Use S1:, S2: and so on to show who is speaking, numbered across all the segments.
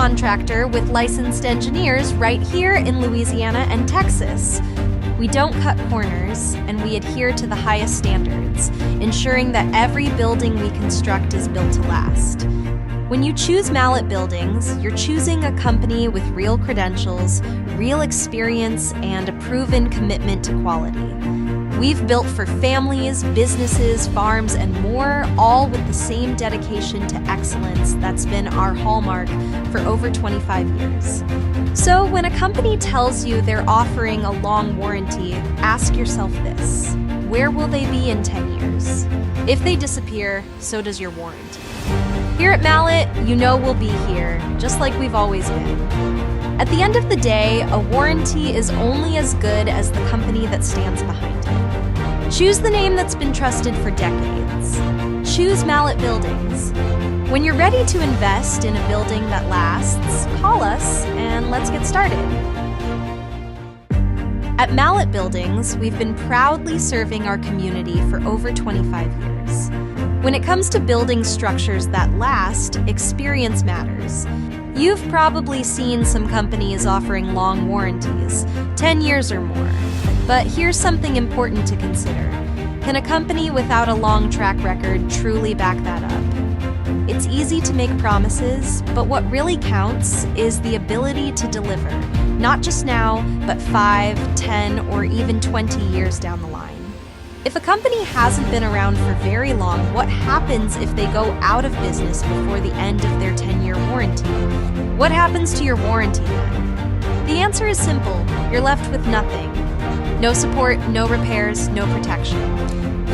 S1: contractor with licensed engineers right here in Louisiana and Texas. We don't cut corners, and we adhere to the highest standards, ensuring that every building we construct is built to last. When you choose Mallett Buildings, you're choosing a company with real credentials, real experience, and a proven commitment to quality. We've built for families, businesses, farms, and more, all with the same dedication to excellence that's been our hallmark for over 25 years. So when a company tells you they're offering a long warranty, ask yourself this: where will they be in 10 years? If they disappear, so does your warranty. Here at Mallett, you know we'll be here, just like we've always been. At the end of the day, a warranty is only as good as the company that stands behind it. Choose the name that's been trusted for decades. Choose Mallett Buildings. When you're ready to invest in a building that lasts, call us and let's get started. At Mallett Buildings, we've been proudly serving our community for over 25 years. When it comes to building structures that last, experience matters. You've probably seen some companies offering long warranties, 10 years or more. But here's something important to consider. Can a company without a long track record truly back that up? It's easy to make promises, but what really counts is the ability to deliver, not just now, but 5, 10, or even 20 years down the line. If a company hasn't been around for very long, what happens if they go out of business before the end of their 10-year warranty? What happens to your warranty then? The answer is simple: you're left with nothing. No support, no repairs, no protection.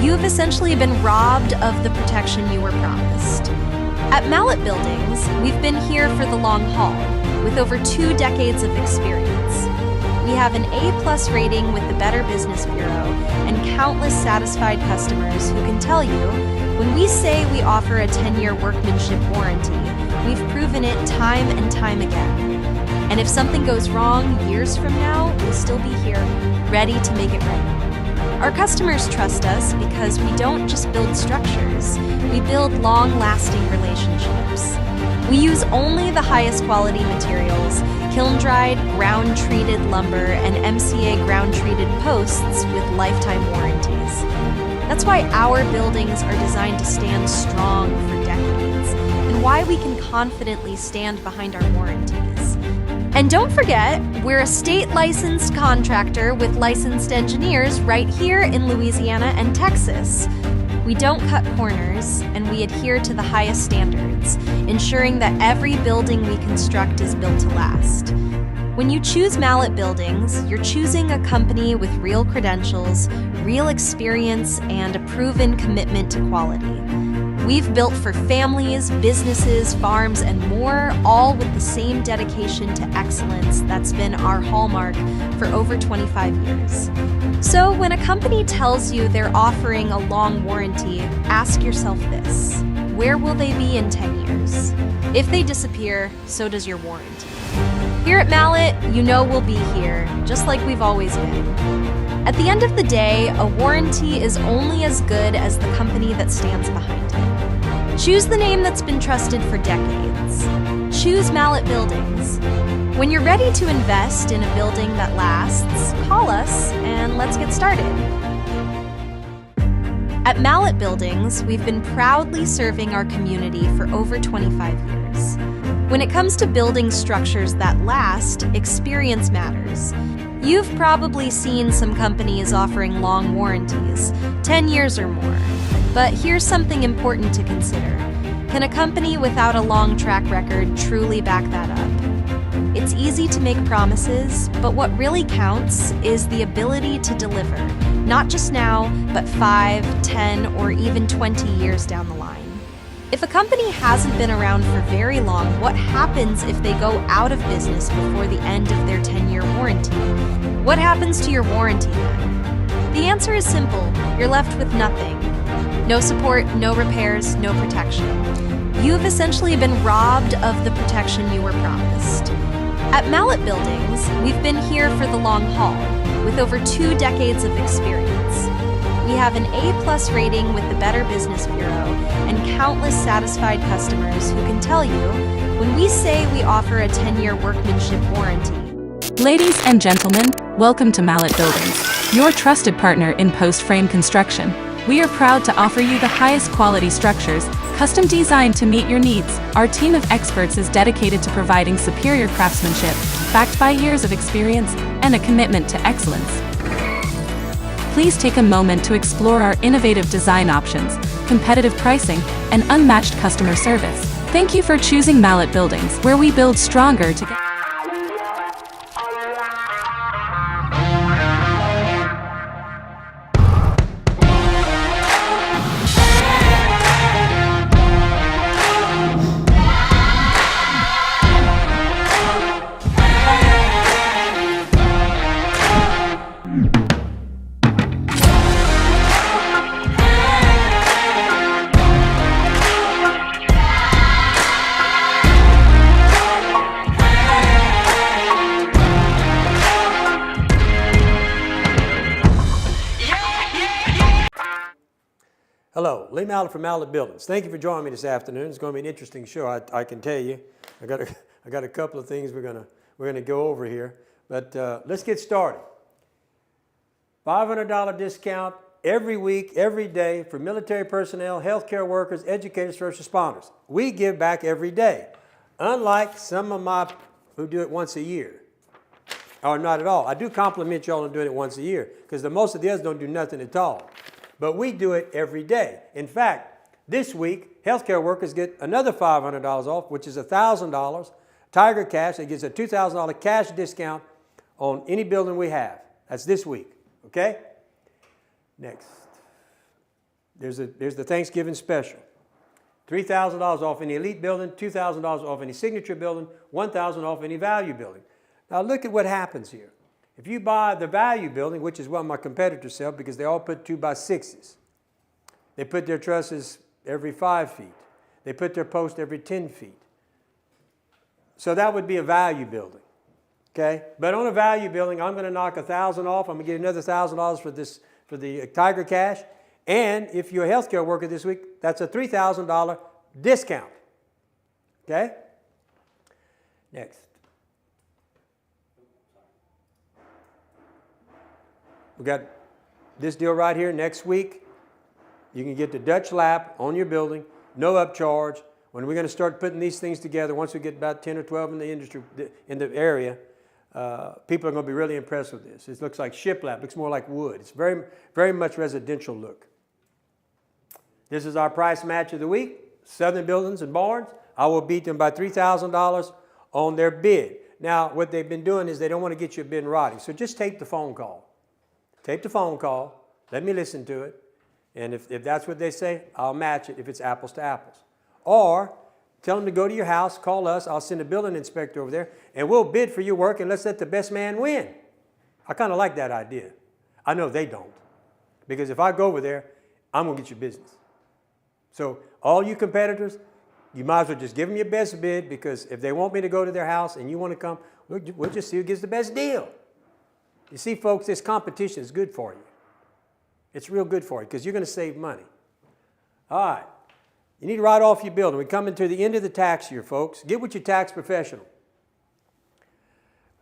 S1: You've essentially been robbed of the protection you were promised. At Mallett Buildings, we've been here for the long haul, with over 2 decades of experience. We have an A+ rating with the Better Business Bureau and countless satisfied customers who can tell you, when we say we offer a 10-year workmanship warranty, we've proven it time and time again. And if something goes wrong years from now, we'll still be here, ready to make it right. Our customers trust us because we don't just build structures, we build long-lasting relationships. We use only the highest quality materials, kiln-dried, ground-treated lumber, and MCA ground-treated posts with lifetime warranties. That's why our buildings are designed to stand strong for decades, and why we can confidently stand behind our warranties. And don't forget, we're a state-licensed contractor with licensed engineers right here in Louisiana and Texas. We don't cut corners, and we adhere to the highest standards, ensuring that every building we construct is built to last. When you choose Mallett Buildings, you're choosing a company with real credentials, real experience, and a proven commitment to quality. We've built for families, businesses, farms, and more, all with the same dedication to excellence that's been our hallmark for over 25 years. So when a company tells you they're offering a long warranty, ask yourself this: where will they be in 10 years? If they disappear, so does your warranty. Here at Mallett, you know we'll be here, just like we've always been. At the end of the day, a warranty is only as good as the company that stands behind it. Choose the name that's been trusted for decades. Choose Mallett Buildings. When you're ready to invest in a building that lasts, call us and let's get started. At Mallett Buildings, we've been proudly serving our community for over 25 years. When it comes to building structures that last, experience matters. You've probably seen some companies offering long warranties, 10 years or more. But here's something important to consider. Can a company without a long track record truly back that up? It's easy to make promises, but what really counts is the ability to deliver, not just now, but 5, 10, or even 20 years down the line. If a company hasn't been around for very long, what happens if they go out of business before the end of their 10-year warranty? What happens to your warranty then? The answer is simple: you're left with nothing. No support, no repairs, no protection. You've essentially been robbed of the protection you were promised. At Mallett Buildings, we've been here for the long haul, with over 2 decades of experience. We have an A+ rating with the Better Business Bureau and countless satisfied customers who can tell you when we say we offer a 10-year workmanship warranty.
S2: Ladies and gentlemen, welcome to Mallett Buildings, your trusted partner in post-frame construction. We are proud to offer you the highest quality structures, custom designed to meet your needs. Our team of experts is dedicated to providing superior craftsmanship, backed by years of experience and a commitment to excellence. Please take a moment to explore our innovative design options, competitive pricing, and unmatched customer service. Thank you for choosing Mallett Buildings, where we build stronger together.
S3: Hello, Lee Mallett from Mallett Buildings. Thank you for joining me this afternoon. It's going to be an interesting show, I can tell you. I got a couple of things we're gonna go over here, but let's get started. $500 discount every week, every day for military personnel, healthcare workers, educators, first responders. We give back every day, unlike some of my who do it once a year, or not at all. I do compliment y'all on doing it once a year, because most of the others don't do nothing at all. But we do it every day. In fact, this week, healthcare workers get another $500 off, which is $1,000. Tiger Cash, it gives a $2,000 cash discount on any building we have. That's this week, okay? Next. There's the Thanksgiving special. $3,000 off any elite building, $2,000 off any signature building, $1,000 off any value building. Now look at what happens here. If you buy the value building, which is what my competitors sell because they all put 2x6s. They put their trusses every 5 feet. They put their post every 10 feet. So that would be a value building, okay? But on a value building, I'm going to knock $1,000 off. I'm going to get another $1,000 for the Tiger Cash. And if you're a healthcare worker this week, that's a $3,000 discount, okay? Next. We got this deal right here. Next week, you can get the Dutch lap on your building, no upcharge. When we're going to start putting these things together, once we get about 10 or 12 in the industry, in the area, people are going to be really impressed with this. It looks like shiplap, looks more like wood. It's very, very much residential look. This is our price match of the week. Southern Buildings and Barnes. I will beat them by $3,000 on their bid. Now, what they've been doing is they don't want to get you a bid in writing, so just tape the phone call. Tape the phone call, let me listen to it, and if that's what they say, I'll match it if it's apples to apples. Or tell them to go to your house, call us, I'll send a building inspector over there, and we'll bid for your work and let's let the best man win. I kind of like that idea. I know they don't, because if I go over there, I'm going to get your business. So all you competitors, you might as well just give them your best bid, because if they want me to go to their house and you want to come, we'll just see who gets the best deal. You see, folks, this competition is good for you. It's real good for you because you're going to save money. All right. You need to write off your building. We're coming to the end of the tax year, folks. Get with your tax professional.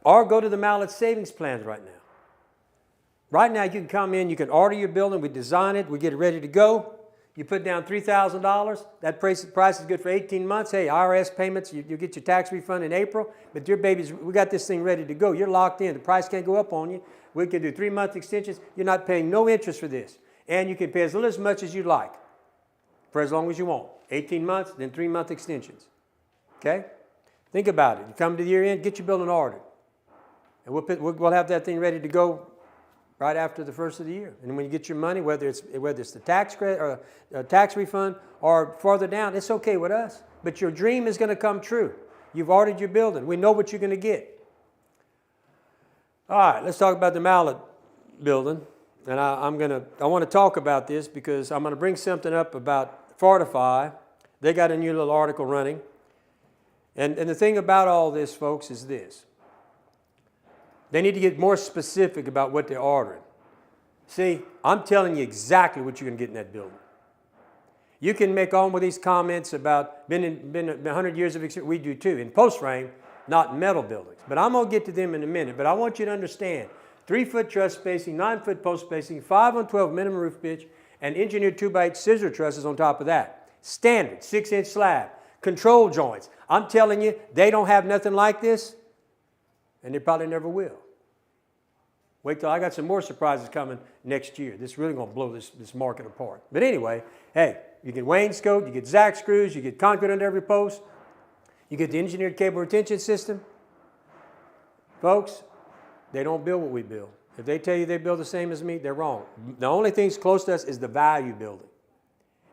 S3: Or go to the Mallett savings plans right now. Right now, you can come in, you can order your building, we design it, we get it ready to go. You put down $3,000. That price is good for 18 months. Hey, IRS payments, you get your tax refund in April. But your babies, we got this thing ready to go. You're locked in. The price can't go up on you. We can do 3-month extensions. You're not paying no interest for this. And you can pay as little as much as you like for as long as you want. 18 months, then 3-month extensions. Okay? Think about it. You come to the year end, get your building ordered. And we'll have that thing ready to go right after the first of the year. And when you get your money, whether it's the tax credit or a tax refund or farther down, it's okay with us. But your dream is going to come true. You've ordered your building. We know what you're going to get. All right, let's talk about the Mallett building. And I want to talk about this because I'm going to bring something up about Fortify. They got a new little article running. And the thing about all this, folks, is this. They need to get more specific about what they're ordering. See, I'm telling you exactly what you're going to get in that building. You can make all of these comments about been 100 years of experience. We do too, in post frame, not in metal buildings. But I'm going to get to them in a minute. But I want you to understand, 3-foot truss spacing, 9-foot post spacing, 5-on-12 minimum roof pitch, and engineered 2x8 scissor trusses on top of that. Standard 6-inch slab, control joints. I'm telling you, they don't have nothing like this, and they probably never will. Wait till I got some more surprises coming next year. This is really going to blow this market apart. But anyway, hey, you get wainscot, you get Zack screws, you get concrete under every post, you get the engineered cable retention system. Folks, they don't build what we build. If they tell you they build the same as me, they're wrong. The only thing close to us is the value building.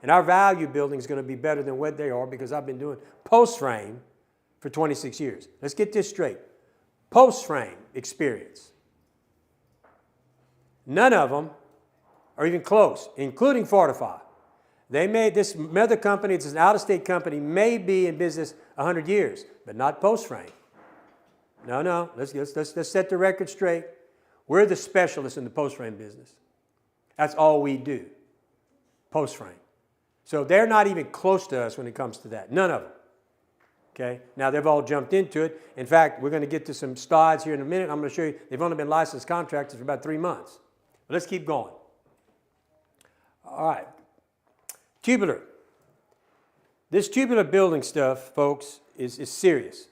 S3: And our value building is going to be better than what they are because I've been doing post frame for 26 years. Let's get this straight. Post frame experience. None of them are even close, including Fortify. They made this other company, it's an out-of-state company, may be in business 100 years, but not post frame. No, let's set the record straight. We're the specialists in the post frame business. That's all we do, post frame. So they're not even close to us when it comes to that, none of them. Okay? Now they've all jumped into it. In fact, we're going to get to some slides here in a minute. I'm going to show you, they've only been licensed contractors for about 3 months. But let's keep going. All right. Tubular. This tubular building stuff, folks, is serious.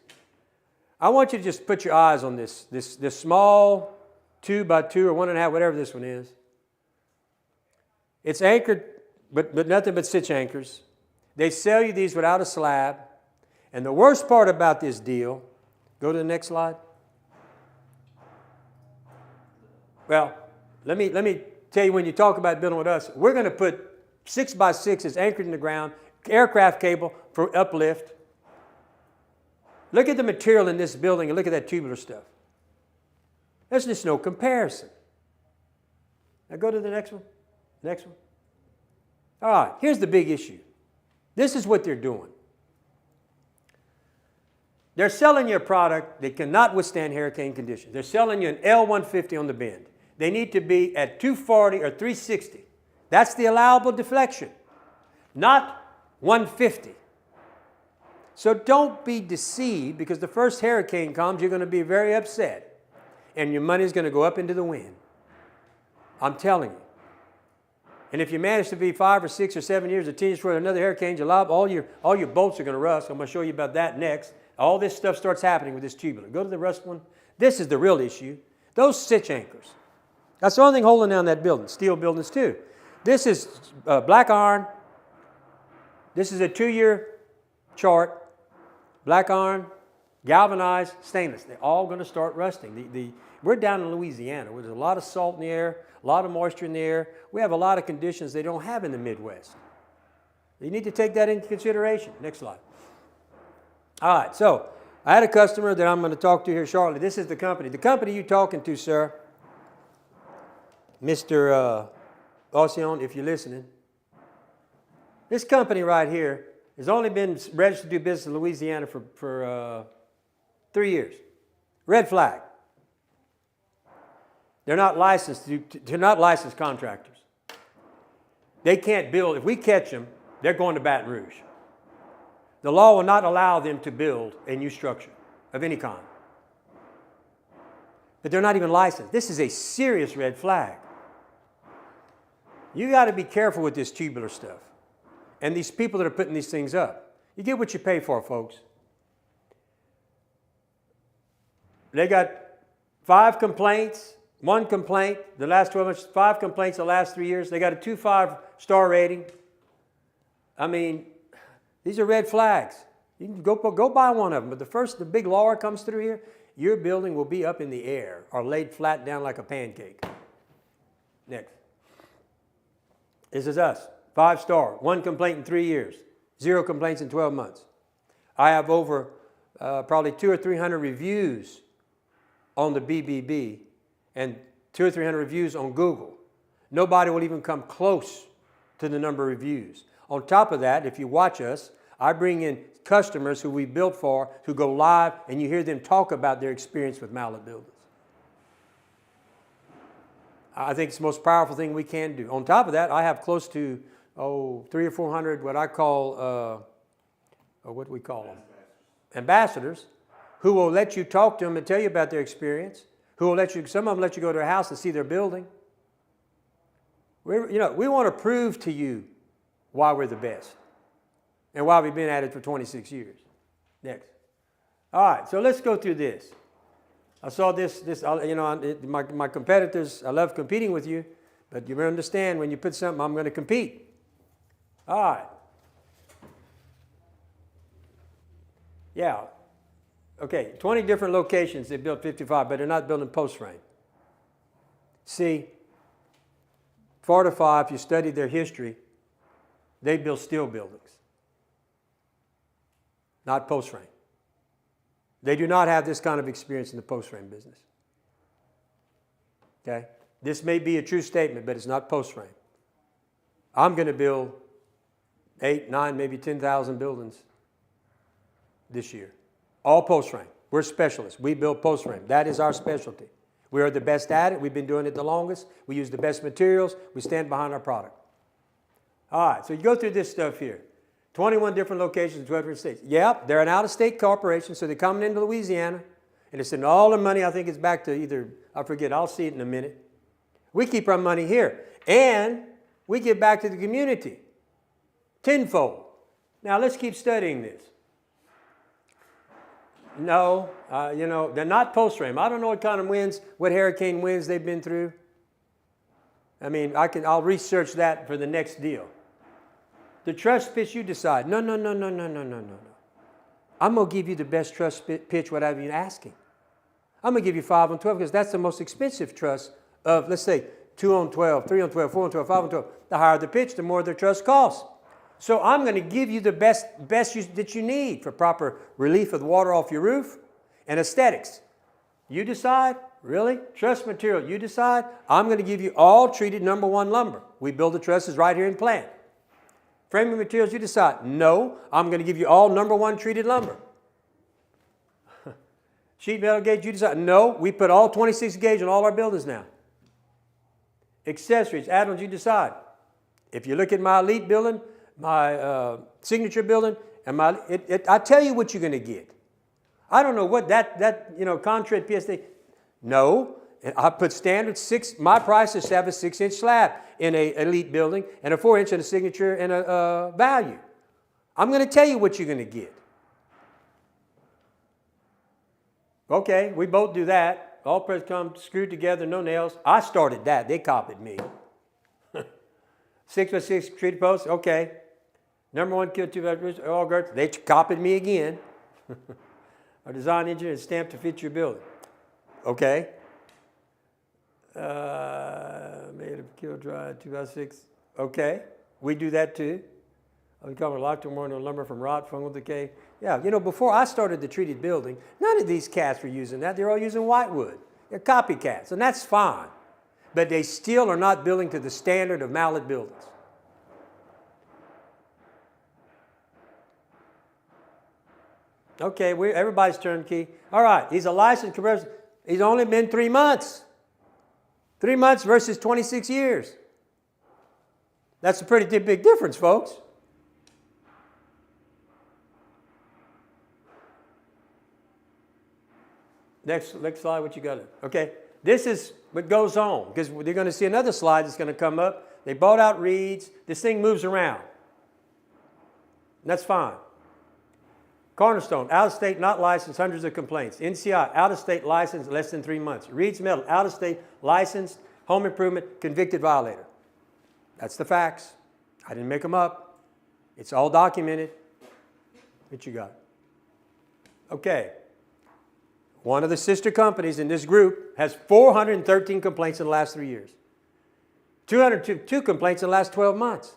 S3: I want you to just put your eyes on this small 2x2 or 1.5, whatever this one is. It's anchored, but nothing but stitch anchors. They sell you these without a slab. And the worst part about this deal, go to the next slide. Well, let me tell you, when you talk about building with us, we're going to put 6x6s anchored in the ground, aircraft cable for uplift. Look at the material in this building and look at that tubular stuff. There's just no comparison. Now go to the next one. Next one. All right, here's the big issue. This is what they're doing. They're selling you a product that cannot withstand hurricane conditions. They're selling you an L150 on the bend. They need to be at 240 or 360. That's the allowable deflection, not 150. So don't be deceived, because the first hurricane comes, you're going to be very upset, and your money's going to go up into the wind. I'm telling you. And if you manage to be 5 or 6 or 7 years or 10 years before another hurricane, all your bolts are going to rust. I'm going to show you about that next. All this stuff starts happening with this tubular. Go to the rust one. This is the real issue. Those stitch anchors. That's the only thing holding down that building. Steel buildings too. This is black iron. This is a 2-year chart. Black iron, galvanized, stainless. They're all going to start rusting. We're down in Louisiana where there's a lot of salt in the air, a lot of moisture in the air. We have a lot of conditions they don't have in the Midwest. You need to take that into consideration. Next slide. All right, so I had a customer that I'm going to talk to here shortly. This is the company. The company you're talking to, sir, Mr. Ocean, if you're listening. This company right here has only been registered to do business in Louisiana for 3 years. Red flag. They're not licensed. They're not licensed contractors. They can't build. If we catch them, they're going to Baton Rouge. The law will not allow them to build a new structure of any kind. But they're not even licensed. This is a serious red flag. You got to be careful with this tubular stuff. And these people that are putting these things up. You get what you pay for, folks. They got 5 complaints, 1 complaint the last 12 months, 5 complaints the last 3 years. They got a 2.5 star rating. I mean, these are red flags. You can go buy one of them. But the big law comes through here, your building will be up in the air or laid flat down like a pancake. Next. This is us. 5-star. 1 complaint in 3 years. 0 complaints in 12 months. I have over probably 200 or 300 reviews on the BBB and 200 or 300 reviews on Google. Nobody will even come close to the number of reviews. On top of that, if you watch us, I bring in customers who we built for who go live, and you hear them talk about their experience with Mallett Buildings. I think it's the most powerful thing we can do. On top of that, I have close to, 300 or 400 what I call, what do we call them? Ambassadors, who will let you talk to them and tell you about their experience, who will let you, some of them let you go to their house and see their building. We want to prove to you why we're the best and why we've been at it for 26 years. Next. All right, so let's go through this. I saw my competitors, I love competing with you, but you understand when you put something, I'm going to compete. All right. Yeah. Okay, 20 different locations, they built 55, but they're not building post frame. See, Fortify, if you study their history, they build steel buildings, not post frame. They do not have this kind of experience in the post frame business. Okay? This may be a true statement, but it's not post frame. I'm going to build 8, 9, maybe 10,000 buildings this year. All post frame. We're specialists. We build post frame. That is our specialty. We are the best at it. We've been doing it the longest. We use the best materials. We stand behind our product. All right, so you go through this stuff here. 21 different locations in 12 different states. Yep, they're an out-of-state corporation, so they're coming into Louisiana, and they're sending all their money, I think it's back to either, I forget, I'll see it in a minute. We keep our money here, and we give back to the community tenfold. Now, let's keep studying this. No, they're not post-frame. I don't know what kind of winds, what hurricane winds they've been through. I mean, I'll research that for the next deal. The trust pitch, you decide. No. I'm going to give you the best trust pitch without even asking. I'm going to give you 5 on 12 because that's the most expensive trust of, let's say, 2 on 12, 3 on 12, 4 on 12, 5 on 12. The higher the pitch, the more their trust costs. So I'm going to give you the best that you need for proper relief of the water off your roof and aesthetics. You decide, really? Truss material, you decide. I'm going to give you all treated #1 lumber. We build the trusses right here in plant. Framing materials, you decide. No, I'm going to give you all #1 treated lumber. Sheet metal gauge, you decide. No, we put all 26 gauge on all our buildings now. Accessories, add-ons, you decide. If you look at my elite building, my signature building, and I tell you what you're going to get. I don't know what that contract PSD. No, I put standard 6. My price is to have a 6-inch slab in a elite building and a 4-inch and a signature and a value. I'm going to tell you what you're going to get. Okay, we both do that. All press come screwed together, no nails. I started that. They copied me. 6x6 treated posts. Okay. #1 kill 2 all girts. They copied me again. Our design engineer is stamped to fit your building. Okay. Made of kill dry 2x6. Okay. We do that too. We cover locked more into lumber from rot, fungal decay. Yeah, before I started the treated building, none of these cats were using that. They're all using whitewood. They're copycats, and that's fine. But they still are not building to the standard of Mallett buildings. Okay, everybody's turnkey. All right, he's a licensed commercial. He's only been 3 months. 3 months versus 26 years. That's a pretty big difference, folks. Next slide, what you got? Okay, this is what goes on, because they're going to see another slide that's going to come up. They bought out reeds. This thing moves around. And that's fine. Cornerstone, out-of-state, not licensed, hundreds of complaints. NCI, out-of-state, licensed, less than 3 months. Reed's Metal, out-of-state, licensed, home improvement, convicted violator. That's the facts. I didn't make them up. It's all documented. What you got? Okay. One of the sister companies in this group has 413 complaints in the last 3 years. 202 complaints in the last 12 months.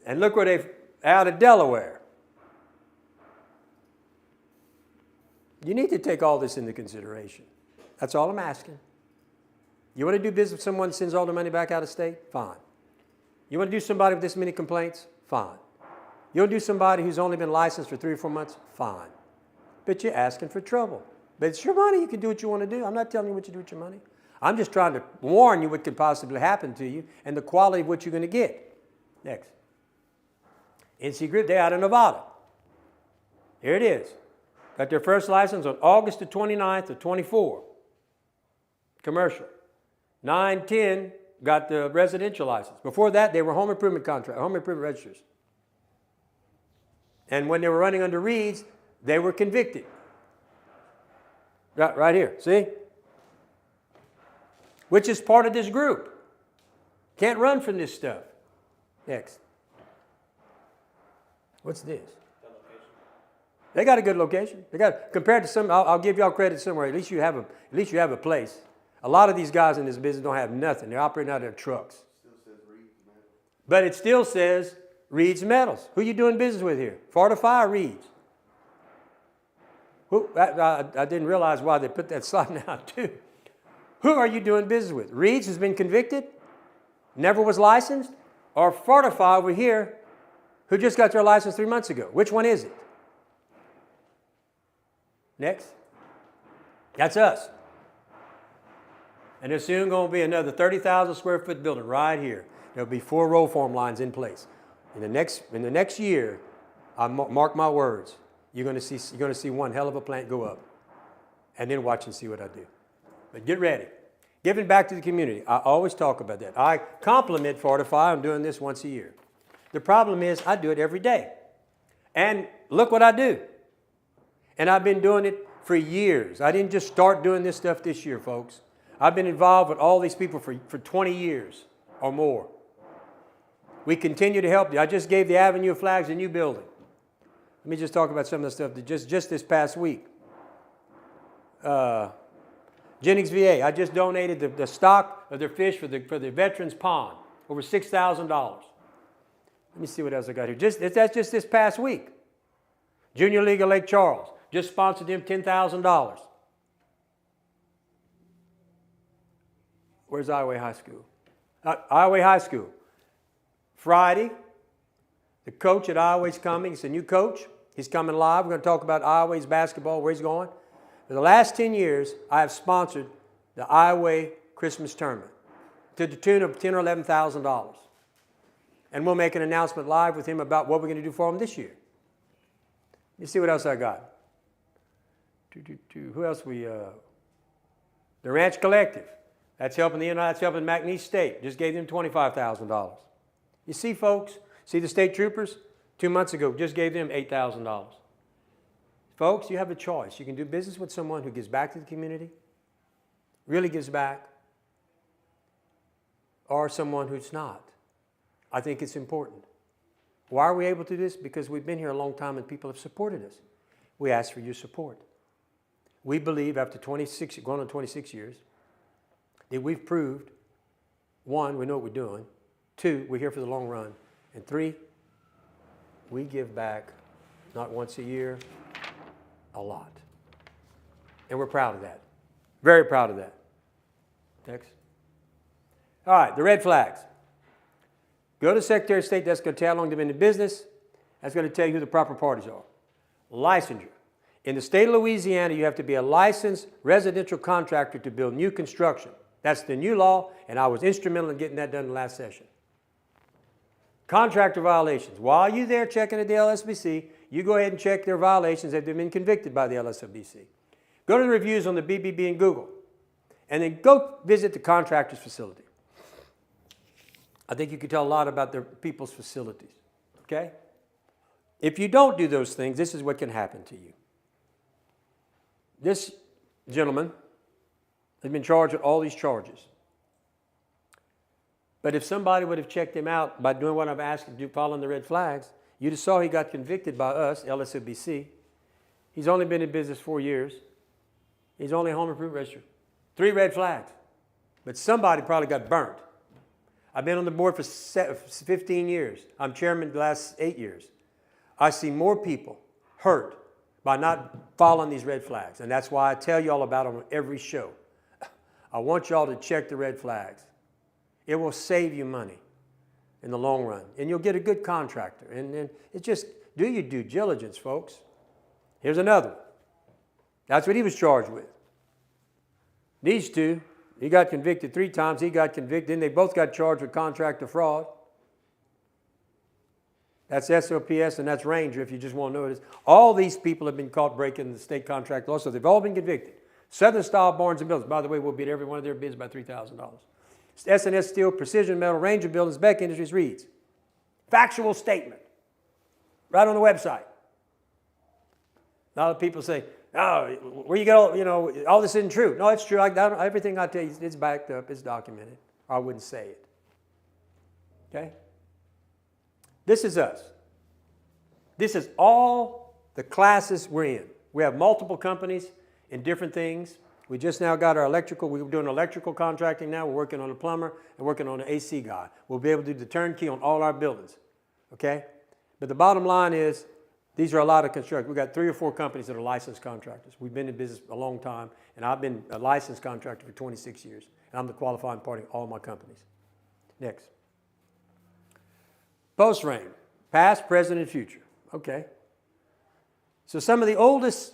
S3: And look where they've out of Delaware. You need to take all this into consideration. That's all I'm asking. You want to do business with someone that sends all their money back out of state? Fine. You want to do somebody with this many complaints? Fine. You want to do somebody who's only been licensed for 3 or 4 months? Fine. But you're asking for trouble. But it's your money. You can do what you want to do. I'm not telling you what to do with your money. I'm just trying to warn you what could possibly happen to you and the quality of what you're going to get. Next. NC Group, they're out of Nevada. Here it is. Got their first license on August the 29th of 24. Commercial. 9/10 got the residential license. Before that, they were home improvement registers. And when they were running under Reed's, they were convicted. Right here, see? Which is part of this group. Can't run from this stuff. Next. What's this? They got a good location. They got, compared to some, I'll give y'all credit somewhere. At least you have a place. A lot of these guys in this business don't have nothing. They're operating out of their trucks. But it still says Reed's Metals. Who you doing business with here? Fortify or Reed's? I didn't realize why they put that slide out too. Who are you doing business with? Reed's has been convicted, never was licensed, or Fortify over here, who just got their license 3 months ago? Which one is it? Next. That's us. And there's soon going to be another 30,000 square foot building right here. There'll be 4 roll form lines in place. In the next year, I mark my words, you're going to see one hell of a plant go up. And then watch and see what I do. But get ready. Giving back to the community. I always talk about that. I compliment Fortify. I'm doing this once a year. The problem is I do it every day. And look what I do. And I've been doing it for years. I didn't just start doing this stuff this year, folks. I've been involved with all these people for 20 years or more. We continue to help you. I just gave the Avenue of Flags a new building. Let me just talk about some of the stuff that just this past week. Jennings VA, I just donated the stock of their fish for the Veterans Pond, over $6,000. Let me see what else I got here. That's just this past week. Junior League of Lake Charles, just sponsored them $10,000. Where's Iowa High School? Iowa High School. Friday, the coach at Iowa's coming. He's a new coach. He's coming live. We're going to talk about Iowa's basketball, where he's going. For the last 10 years, I have sponsored the Iowa Christmas tournament to the tune of $10,000 or $11,000. And we'll make an announcement live with him about what we're going to do for him this year. You see what else I got? Who else the Ranch Collective. That's helping that's helping McNeese State. Just gave them $25,000. You see, folks, see the state troopers? 2 months ago, just gave them $8,000. Folks, you have a choice. You can do business with someone who gives back to the community, really gives back, or someone who's not. I think it's important. Why are we able to do this? Because we've been here a long time and people have supported us. We ask for your support. We believe after going on 26 years, that we've proved, 1, we know what we're doing, 2, we're here for the long run, and 3, we give back not once a year, a lot. And we're proud of that. Very proud of that. Next. All right, the red flags. Go to Secretary of State. That's going to tell how long they've been in business. That's going to tell you who the proper parties are. Licensure. In the state of Louisiana, you have to be a licensed residential contractor to build new construction. That's the new law, and I was instrumental in getting that done in the last session. Contractor violations. While you're there checking at the LSBC, you go ahead and check their violations if they've been convicted by the LSBC. Go to the reviews on the BBB and Google, and then go visit the contractor's facility. I think you can tell a lot about their people's facilities, okay? If you don't do those things, this is what can happen to you. This gentleman has been charged with all these charges. But if somebody would have checked him out by doing what I've asked him to do, following the red flags, you'd have saw he got convicted by us, LSBC. He's only been in business 4 years. He's only home improvement registered. 3 red flags. But somebody probably got burnt. I've been on the board for 15 years. I'm chairman the last 8 years. I see more people hurt by not following these red flags. And that's why I tell you all about them on every show. I want y'all to check the red flags. It will save you money in the long run. And you'll get a good contractor. And it's just, do your due diligence, folks. Here's another one. That's what he was charged with. These two, he got convicted 3 times. He got convicted. Then they both got charged with contractor fraud. That's SOPS and that's Ranger, if you just want to know it is. All these people have been caught breaking the state contract law, so they've all been convicted. Southern Style Barns and Buildings. By the way, we'll beat every one of their bids by $3,000. S&S Steel, Precision Metal, Ranger Buildings, Beck Industries, Reeds. Factual statement. Right on the website. A lot of people say, oh, where you get all this isn't true. No, it's true. Everything I tell you, it's backed up, it's documented. I wouldn't say it. Okay? This is us. This is all the classes we're in. We have multiple companies in different things. We just now got our electrical. We're doing electrical contracting now. We're working on a plumber and working on an AC guy. We'll be able to do the turnkey on all our buildings. Okay? But the bottom line is, these are a lot of construction. We've got 3 or 4 companies that are licensed contractors. We've been in business a long time, and I've been a licensed contractor for 26 years. And I'm the qualifying party in all my companies. Next. Post frame, past, present, and future. Okay. So some of the oldest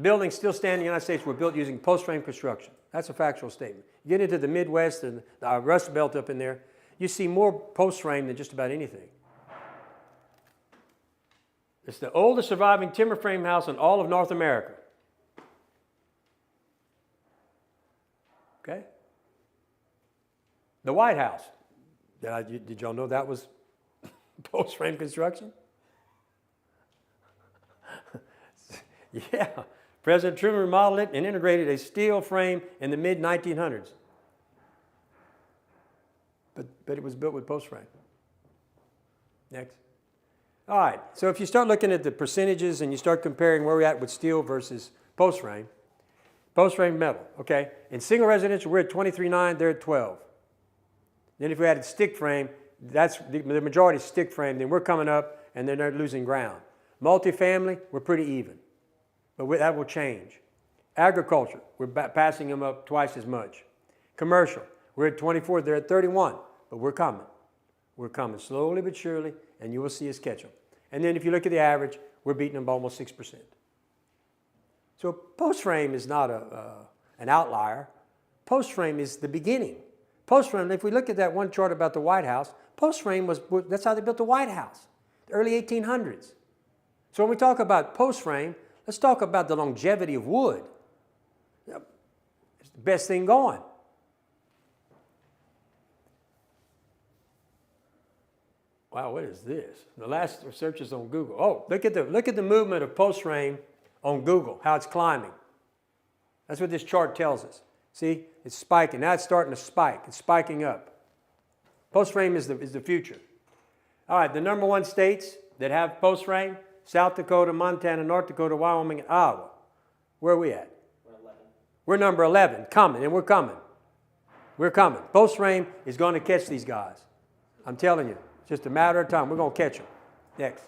S3: buildings still standing in the United States were built using post frame construction. That's a factual statement. You get into the Midwest and the Rust Belt up in there, you see more post frame than just about anything. It's the oldest surviving timber frame house in all of North America. Okay? The White House. Did y'all know that was post frame construction? Yeah. President Truman remodeled it and integrated a steel frame in the mid-1900s. But it was built with post frame. Next. All right, so if you start looking at the percentages and you start comparing where we're at with steel versus post frame metal, okay? In single residential, we're at 23.9, they're at 12. Then if we added stick frame, that's the majority is stick frame, then we're coming up and then they're losing ground. Multifamily, we're pretty even, but that will change. Agriculture, we're passing them up twice as much. Commercial, we're at 24, they're at 31, but we're coming. We're coming slowly but surely, and you will see us catch them. And then if you look at the average, we're beating them by almost 6%. So post frame is not an outlier. Post frame is the beginning. Post frame, if we look at that one chart about the White House, post frame that's how they built the White House, the early 1800s. So when we talk about post frame, let's talk about the longevity of wood. It's the best thing going. Wow, what is this? The last search is on Google. Oh, look at the movement of post frame on Google, how it's climbing. That's what this chart tells us. See, it's spiking. Now it's starting to spike. It's spiking up. Post frame is the future. All right, the number 1 states that have post frame, South Dakota, Montana, North Dakota, Wyoming, and Iowa. Where are we at? We're 11. We're number 11, coming, and we're coming. We're coming. Post frame is going to catch these guys. I'm telling you. Just a matter of time. We're going to catch them. Next.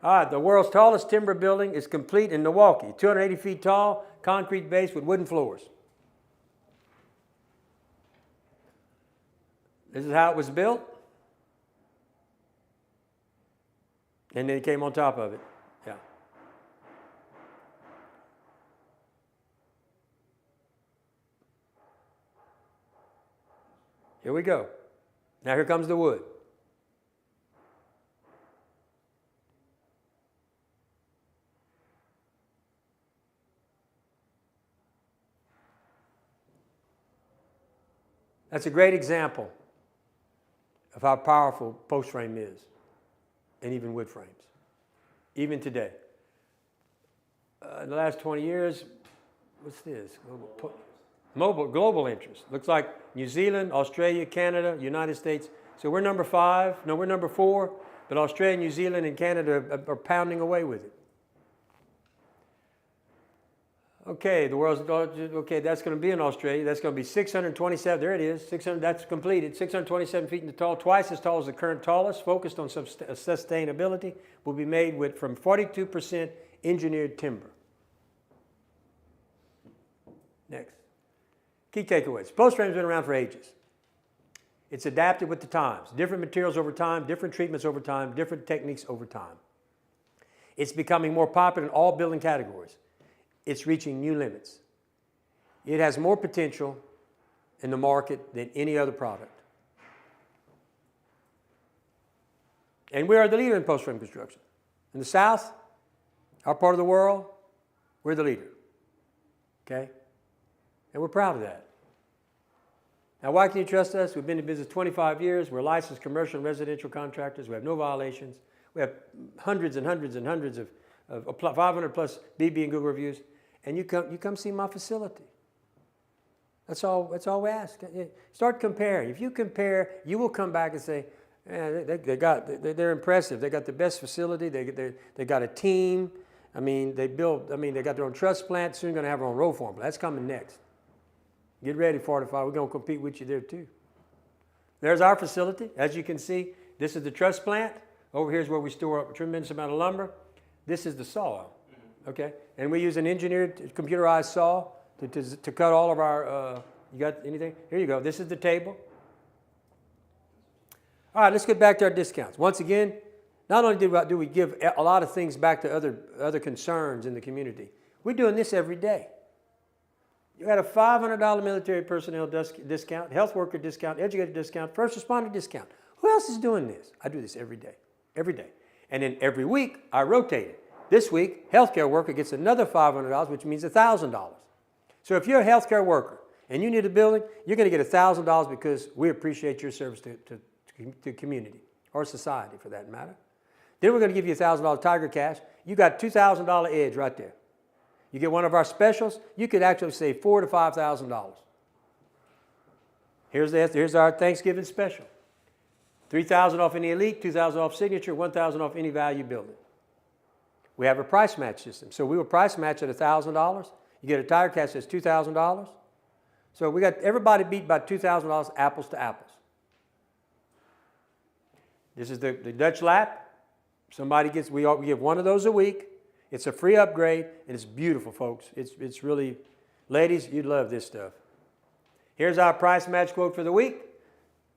S3: All right, the world's tallest timber building is complete in Milwaukee. 280 feet tall, concrete base with wooden floors. This is how it was built. And then it came on top of it. Yeah. Here we go. Now here comes the wood. That's a great example of how powerful post frame is, and even wood frames, even today. In the last 20 years, what's this? Global interest. Looks like New Zealand, Australia, Canada, United States. So we're number 5. No, we're number 4. But Australia, New Zealand, and Canada are pounding away with it. Okay, that's going to be in Australia. That's going to be 627. There it is. 600. That's completed. 627 feet in the tall, twice as tall as the current tallest. Focused on sustainability. Will be made from 42% engineered timber. Next. Key takeaways. Post frame's been around for ages. It's adapted with the times. Different materials over time, different treatments over time, different techniques over time. It's becoming more popular in all building categories. it's reaching new limits. It has more potential in the market than any other product. And we are the leader in post-frame construction. In the South, our part of the world, we're the leader. Okay? And we're proud of that. Now, why can you trust us? We've been in business 25 years. We're licensed commercial and residential contractors. We have no violations. We have hundreds and hundreds and hundreds of 500 plus BB and Google reviews. And you come see my facility. That's all we ask. Start comparing. If you compare, you will come back and say, they're impressive. They got the best facility. They got a team. They got their own truss plant. Soon going to have their own roll form. That's coming next. Get ready, Fortify. We're going to compete with you there too. There's our facility. As you can see, this is the truss plant. Over here is where we store a tremendous amount of lumber. This is the saw. Okay? And we use an engineered computerized saw to cut all of our, you got anything? Here you go. This is the table. All right, let's get back to our discounts. Once again, not only do we give a lot of things back to other concerns in the community, we're doing this every day. You got a $500 military personnel discount, health worker discount, educator discount, first responder discount. Who else is doing this? I do this every day. And then every week, I rotate it. This week, healthcare worker gets another $500, which means $1,000. So if you're a healthcare worker and you need a building, you're going to get $1,000 because we appreciate your service to community or society for that matter. Then we're going to give you $1,000 Tiger Cash. You got $2,000 edge right there. You get one of our specials, you could actually save $4,000 to $5,000. Here's our Thanksgiving special. $3,000 off any Elite, $2,000 off Signature, $1,000 off any value building. We have a price match system. So we will price match at $1,000. You get a Tiger Cash that's $2,000. So we got everybody beat by $2,000 apples to apples. This is the Dutch lap. We give one of those a week. It's a free upgrade, and it's beautiful, folks. It's really, ladies, you'd love this stuff. Here's our price match quote for the week.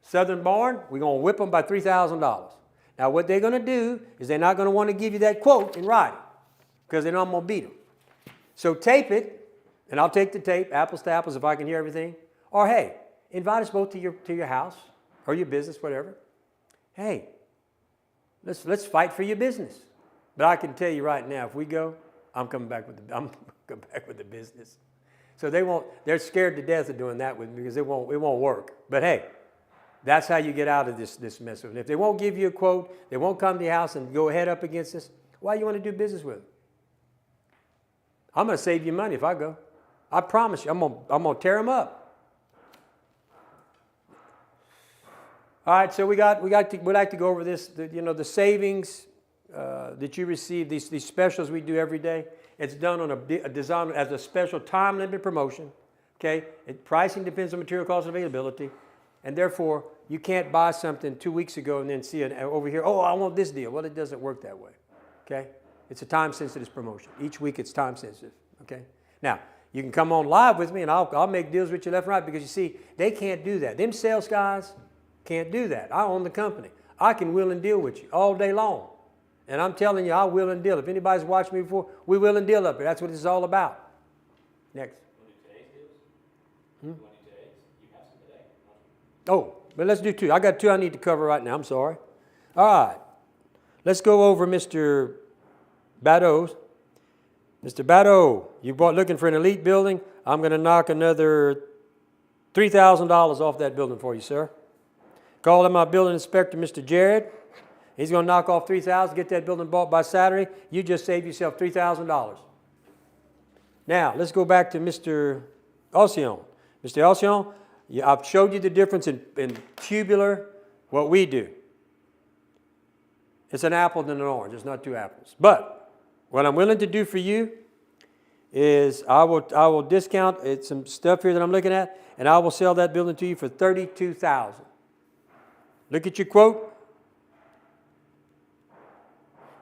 S3: Southern Barn, we're going to whip them by $3,000. Now, what they're going to do is they're not going to want to give you that quote in writing because they know I'm going to beat them. So tape it, and I'll take the tape, apples to apples, if I can hear everything. Or, hey, invite us both to your house or your business, whatever. Hey, let's fight for your business. But I can tell you right now, if we go, I'm coming back with the business. So they're scared to death of doing that with me because it won't work. But hey, that's how you get out of this mess. And if they won't give you a quote, they won't come to your house and go head up against us, why you want to do business with them? I'm going to save you money if I go. I promise you, I'm going to tear them up. All right, so we'd like to go over this. The savings that you receive, these specials we do every day. It's done on a design as a special time limit promotion. Okay, pricing depends on material cost and availability, and therefore you can't buy something 2 weeks ago and then see it over here. Oh, I want this deal. Well, it doesn't work that way. Okay, it's a time-sensitive promotion. Each week it's time-sensitive. Okay, now you can come on live with me, and I'll make deals with you left and right because you see they can't do that. Them sales guys can't do that. I own the company. I can wheel and deal with you all day long. And I'm telling you, I'll wheel and deal. If anybody's watched me before, we wheel and deal up here. That's what this is all about. Next. Oh, but let's do two. I got two I need to cover right now. I'm sorry. All right. Let's go over Mr. Badeau's. Mr. Badeau, you bought looking for an elite building. I'm going to knock another $3,000 off that building for you, sir. Call in my building inspector, Mr. Jared. He's going to knock off $3,000, get that building bought by Saturday. You just saved yourself $3,000. Now, let's go back to Mr. Alcyon. Mr. Alcyon, I've showed you the difference in tubular, what we do. It's an apple and an orange. It's not two apples. But what I'm willing to do for you is I will discount some stuff here that I'm looking at, and I will sell that building to you for $32,000. Look at your quote.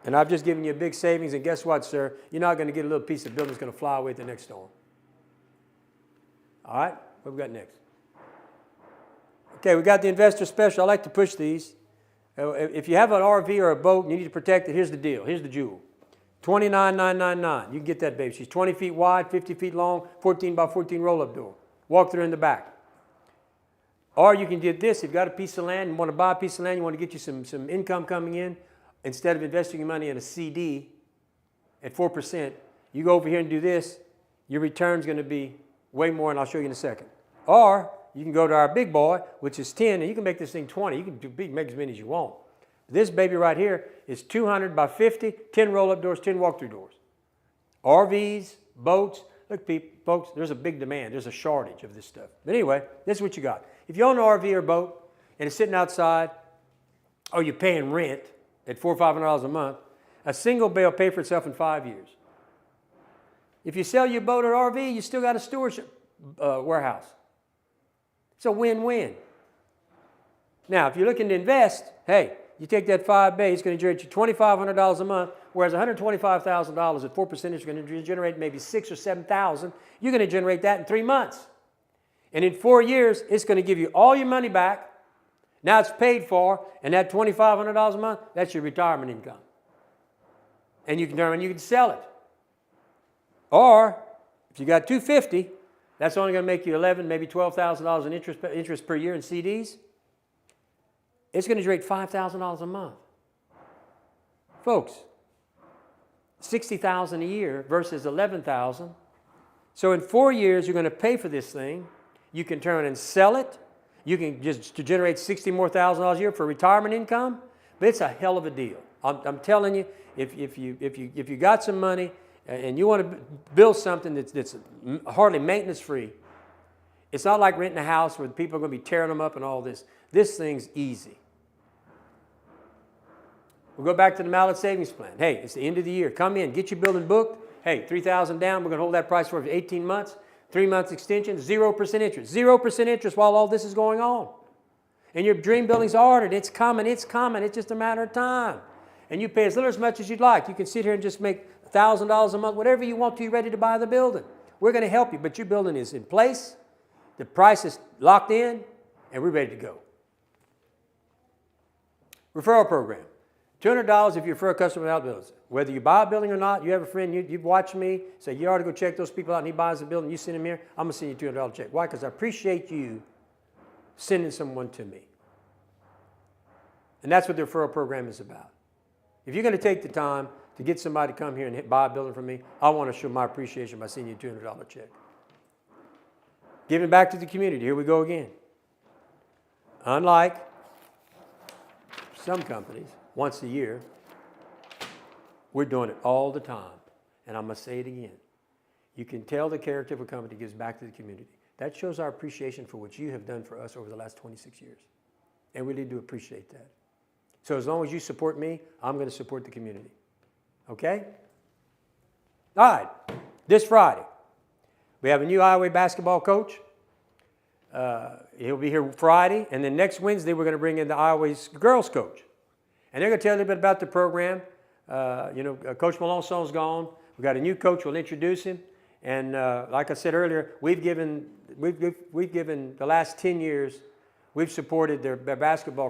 S3: And I've just given you a big savings, and guess what, sir? You're not going to get a little piece of building that's going to fly away at the next storm. All right? What we got next? Okay, we got the investor special. I like to push these. If you have an RV or a boat and you need to protect it, here's the deal. Here's the jewel. $29,999. You can get that baby. She's 20 feet wide, 50 feet long, 14 by 14 roll-up door. Walk through in the back. Or you can get this. If you've got a piece of land, you want to buy a piece of land, you want to get you some income coming in, instead of investing your money in a CD at 4%, you go over here and do this, your return's going to be way more, and I'll show you in a second. Or you can go to our big boy, which is 10, and you can make this thing 20. You can make as many as you want. This baby right here is 200 by 50, 10 roll-up doors, 10 walk-through doors. RVs, boats. Look, folks, there's a big demand. There's a shortage of this stuff. But anyway, this is what you got. If you own an RV or boat and it's sitting outside, or you're paying rent at $400 or $500 a month, a single bay will pay for itself in 5 years. If you sell your boat or RV, you still got a storage warehouse. It's a win-win. Now, if you're looking to invest, hey, you take that 5 bay, it's going to generate you $2,500 a month, whereas $125,000 at 4% is going to generate maybe $6,000 or $7,000. You're going to generate that in 3 months. And in 4 years, it's going to give you all your money back. Now it's paid for, and that $2,500 a month, that's your retirement income. And you can sell it. Or if you got $250,000, that's only going to make you $11,000, maybe $12,000 in interest per year in CDs. It's going to generate $5,000 a month. Folks, $60,000 a year versus $11,000. So in 4 years, you're going to pay for this thing. You can turn and sell it. You can just to generate $60,000 more a year for retirement income. But it's a hell of a deal. I'm telling you, if you got some money and you want to build something that's hardly maintenance free, it's not like renting a house where people are going to be tearing them up and all this. This thing's easy. We'll go back to the Mallett Savings Plan. Hey, it's the end of the year. Come in, get your building booked. Hey, $3,000 down. We're going to hold that price for 18 months. 3 months extension, 0% interest. 0% interest while all this is going on. And your dream building's ordered. It's coming. It's coming. It's just a matter of time. And you pay as little or as much as you'd like. You can sit here and just make $1,000 a month, whatever you want to. You're ready to buy the building. We're going to help you, but your building is in place. The price is locked in, and we're ready to go. Referral program. $200 if you refer a customer without buildings. Whether you buy a building or not, you have a friend, you've watched me, say you ought to go check those people out, and he buys the building, you send him here, I'm going to send you a $200 check. Why? Because I appreciate you sending someone to me. And that's what the referral program is about. If you're going to take the time to get somebody to come here and buy a building from me, I want to show my appreciation by sending you a $200 check. Giving back to the community. Here we go again. Unlike some companies, once a year, we're doing it all the time. And I'm going to say it again. You can tell the character of a company gives back to the community. That shows our appreciation for what you have done for us over the last 26 years. And we need to appreciate that. So as long as you support me, I'm going to support the community. Okay? All right. This Friday, we have a new Iowa basketball coach. He'll be here Friday. And then next Wednesday, we're going to bring in the Iowa girls coach. And they're going to tell you a little bit about the program. Coach Malonçon's gone. We've got a new coach. We'll introduce him. And like I said earlier, we've given the last 10 years, we've supported their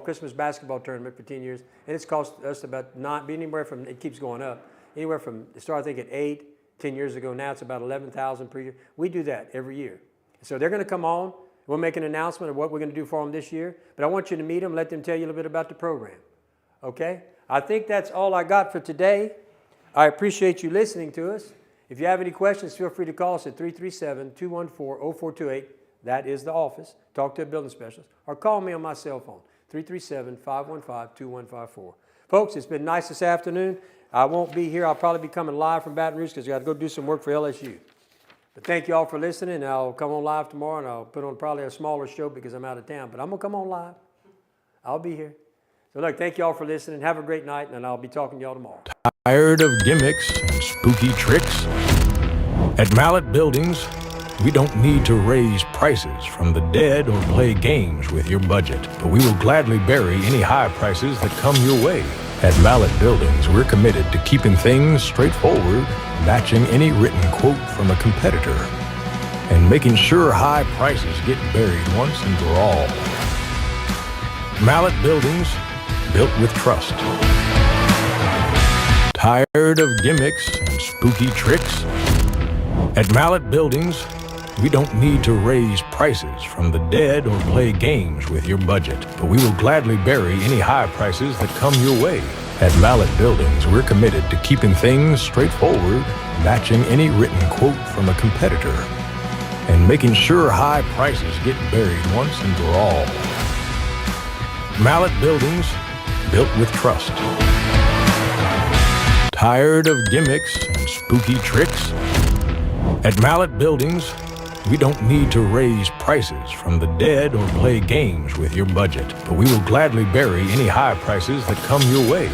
S3: Christmas basketball tournament for 10 years. And it's cost us about it keeps going up. Anywhere from, it started I think at 8, 10 years ago. Now it's about 11,000 per year. We do that every year. So they're going to come on. We'll make an announcement of what we're going to do for them this year. But I want you to meet them, let them tell you a little bit about the program. Okay? I think that's all I got for today. I appreciate you listening to us. If you have any questions, feel free to call us at 337-214-0428. That is the office. Talk to a building specialist. Or call me on my cell phone, 337-515-2154. Folks, it's been nice this afternoon. I won't be here. I'll probably be coming live from Baton Rouge because I've got to go do some work for LSU. But thank you all for listening. I'll come on live tomorrow, and I'll put on probably a smaller show because I'm out of town. But I'm going to come on live. I'll be here. So look, thank you all for listening. Have a great night, and I'll be talking to y'all tomorrow.
S4: Tired of gimmicks and spooky tricks? At Mallett Buildings, we don't need to raise prices from the dead or play games with your budget, but we will gladly bury any high prices that come your way. At Mallett Buildings, we're committed to keeping things straightforward, matching any written quote from a competitor, and making sure high prices get buried once and for all. Mallett Buildings, built with trust. Tired of gimmicks and spooky tricks? At Mallett Buildings, we don't need to raise prices from the dead or play games with your budget, but we will gladly bury any high prices that come your way. At Mallett Buildings, we're committed to keeping things straightforward, matching any written quote from a competitor, and making sure high prices get buried once and for all. Mallett Buildings, built with trust. Tired of gimmicks and spooky tricks? At Mallett Buildings, we don't need to raise prices from the dead or play games with your budget, but we will gladly bury any high prices that come your way.